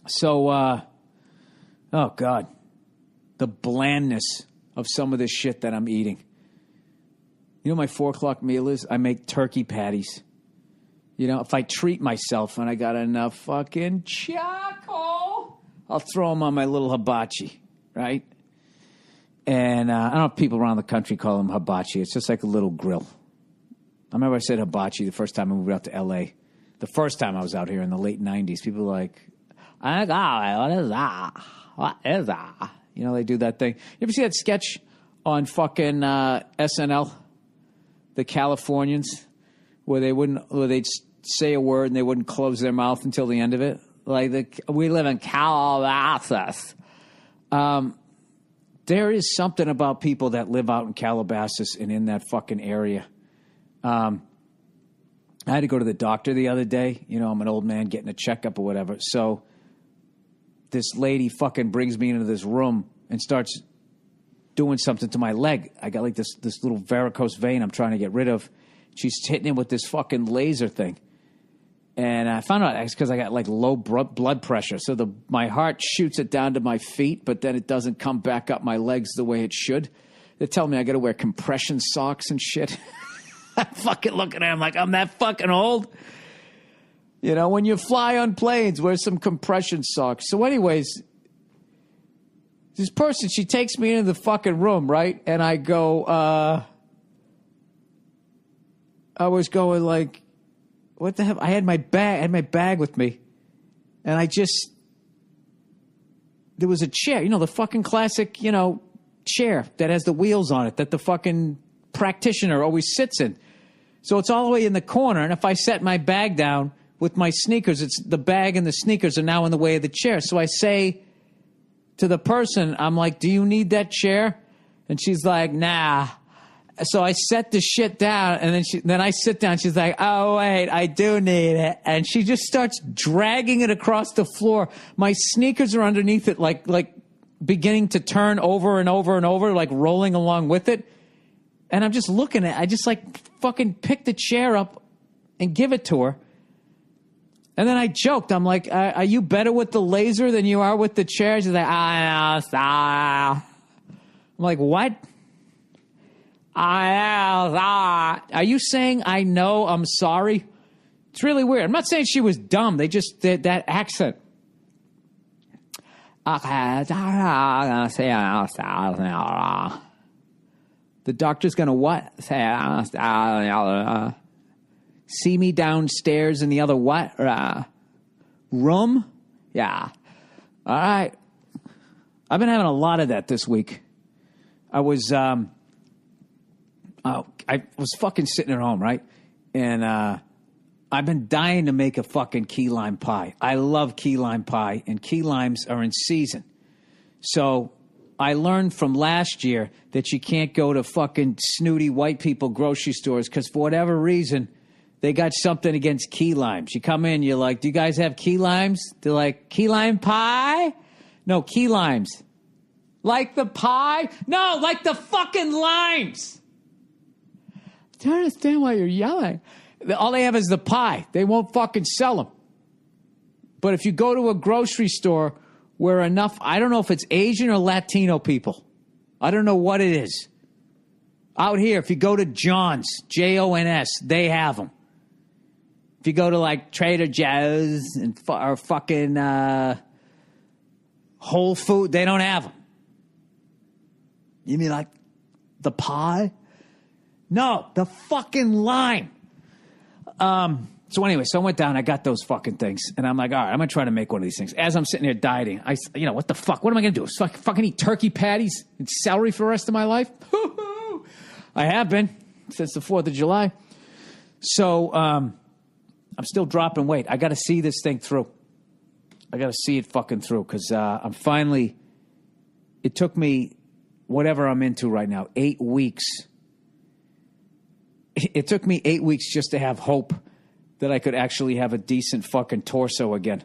So, oh, God. The blandness of some of this shit that I'm eating. You know what my 4 o'clock meal is? I make turkey patties. You know, if I treat myself and I got enough fucking charcoal, I'll throw them on my little hibachi, right? And I don't know if people around the country call them hibachi. It's just like a little grill. I remember I said hibachi the first time I moved out to L.A. The first time I was out here in the late 90s. People were like, oh, what is that? What is that? You know, they do that thing. You ever see that sketch on fucking SNL? The Californians, where they'd say a word and they wouldn't close their mouth until the end of it. Like, we live in Calabasas. There is something about people that live out in Calabasas and in that fucking area. I had to go to the doctor the other day. You know, I'm an old man getting a checkup or whatever. So this lady fucking brings me into this room and starts doing something to my leg. I got like this little varicose vein I'm trying to get rid of. She's hitting it with this fucking laser thing. And I found out it's because I got like low blood pressure. So my heart shoots it down to my feet, but then it doesn't come back up my legs the way it should. They're telling me I got to wear compression socks and shit. I'm fucking looking at them like I'm that fucking old. You know, when you fly on planes, wear some compression socks. So anyways, this person, she takes me into the fucking room, right? And I go, I was going like, what the hell? I had my bag with me. And there was a chair, you know, the fucking classic, you know, chair that has the wheels on it that the fucking practitioner always sits in. So it's all the way in the corner. And if I set my bag down with my sneakers, it's the bag and the sneakers are now in the way of the chair. So I say to the person, I'm like, do you need that chair? And she's like, nah. So I set the shit down, and then I sit down. She's like, oh, wait, I do need it. And she just starts dragging it across the floor. My sneakers are underneath it, like beginning to turn over and over and over, like rolling along with it. And I'm just looking at it. I just like fucking pick the chair up and give it to her. And then I joked. I'm like, are you better with the laser than you are with the chair? She's like, I'm like, what? Are you saying I know I'm sorry? It's really weird. I'm not saying she was dumb. They just did that accent. The doctor's going to what? See me downstairs in the other what? Room? Yeah. All right. I've been having a lot of that this week. I was fucking sitting at home, right? And I've been dying to make a fucking key lime pie. I love key lime pie, and key limes are in season. So I learned from last year that you can't go to fucking snooty white people grocery stores because for whatever reason, they got something against key limes. You come in, you're like, do you guys have key limes? They're like, key lime pie? No, key limes. Like the pie? No, like the fucking limes. I don't understand why you're yelling. All they have is the pie. They won't fucking sell them. But if you go to a grocery store where enough, I don't know if it's Asian or Latino people. I don't know what it is. Out here, if you go to John's, Jons, they have them. If you go to like Trader Joe's or fucking Whole Food, they don't have them. You mean like the pie? No, the fucking lime. So anyway, so I went down, I got those fucking things, and I'm like, all right, I'm going to try to make one of these things. As I'm sitting here dieting, what the fuck? What am I going to do? Fucking eat turkey patties and celery for the rest of my life? I have been since the 4th of July. So I'm still dropping weight. I got to see this thing through. I got to see it fucking through because I'm finally, it took me whatever I'm into right now, 8 weeks. It took me 8 weeks just to have hope that I could actually have a decent fucking torso again.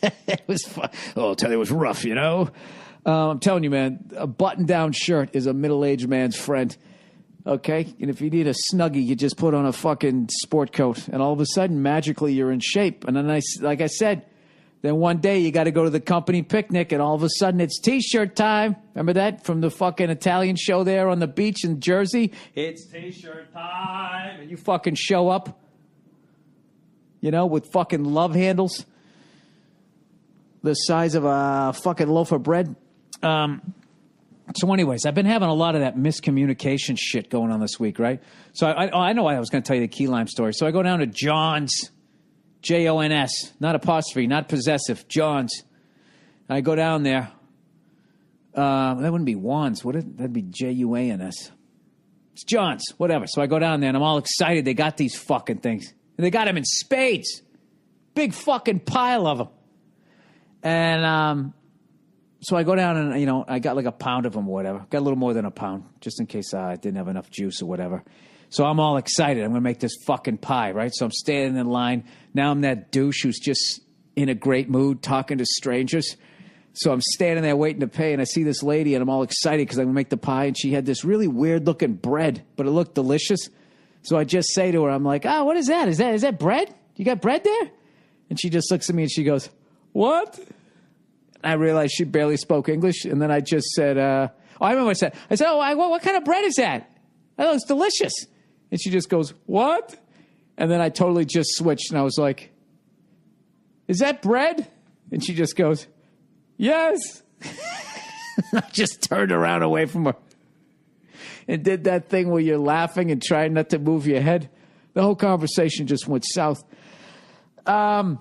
It was fun. Oh, I'll tell you, it was rough, you know? I'm telling you, man, a button-down shirt is a middle-aged man's friend. Okay? And if you need a Snuggie, you just put on a fucking sport coat. And all of a sudden, magically, you're in shape. And then, like I said, then one day you got to go to the company picnic, and all of a sudden it's T-shirt time. Remember that from the fucking Italian show there on the beach in Jersey? It's T-shirt time. And you fucking show up, you know, with fucking love handles the size of a fucking loaf of bread. So anyways, I've been having a lot of that miscommunication shit going on this week, right? So I know I was going to tell you the key lime story. So I go down to John's, Jons, not apostrophe, not possessive, John's. I go down there. That wouldn't be Wands, would it? That'd be Juans. It's John's, whatever. So I go down there, and I'm all excited. They got these fucking things. And they got them in spades. Big fucking pile of them. And so I go down and, you know, I got like a pound of them or whatever. Got a little more than a pound, just in case I didn't have enough juice or whatever. So I'm all excited. I'm going to make this fucking pie, right? So I'm standing in line. Now I'm that douche who's just in a great mood talking to strangers. So I'm standing there waiting to pay, and I see this lady, and I'm all excited because I'm going to make the pie, and she had this really weird-looking bread, but it looked delicious. So I just say to her, I'm like, oh, what is that? Is that bread? You got bread there? And she just looks at me, and she goes, what? I realized she barely spoke English, and then I just said, I remember what I said. I said, what kind of bread is that? Oh, it's delicious. And she just goes, what? And then I totally just switched, and I was like, is that bread? And she just goes, yes. I just turned around away from her and did that thing where you're laughing and trying not to move your head. The whole conversation just went south. So